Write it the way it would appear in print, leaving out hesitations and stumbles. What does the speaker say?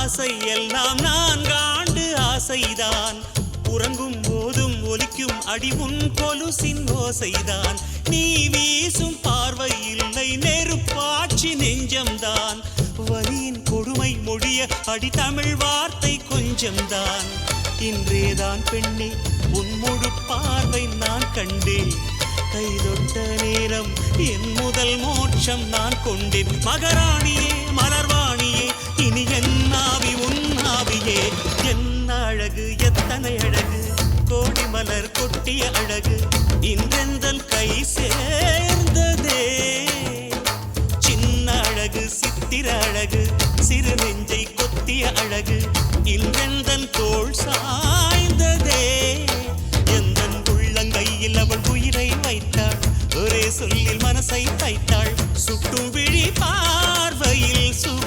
ஆசை எல்லாம் 4 ஆண்டு ஆசைதான் உறங்கும் போதும் ஒலிக்கும் அடி உன் கொலுசின் ஓசைதான் நீ வீசும் பார்வை இல்லை நெருப்பாட்சி நெஞ்சம்தான் வலியின் கொடுமை மொழிய அடி தமிழ் வார்த்தை கொஞ்சம்தான் இன்றேதான் பெண்ணே உன் முழு பார்வை நான் கண்டேன் கைதொட்ட நேரம் என் முதல் மோட்சம் நான் கொண்டேன் மகராணியே மலர்வாணியே இனி என் ஆவி உன் ஆவியே என்ன அழகு எத்தனை அழகு கோடி மலர் கொட்டிய அழகு இன்றெந்தன் கை சேர்ந்ததே சின்ன அழகு சித்திர அழகு சிறு நெஞ்சை கொத்திய அழகு இன்றெந்தன் தோள் சாய்ந்ததே எந்தன் உள்ளங்கையில் அவள் உயிரை வைத்தாள் ஒரே சொல்லில் மனசை தைத்தாள் சுட்டும் விழி பார்வையில் சுகம்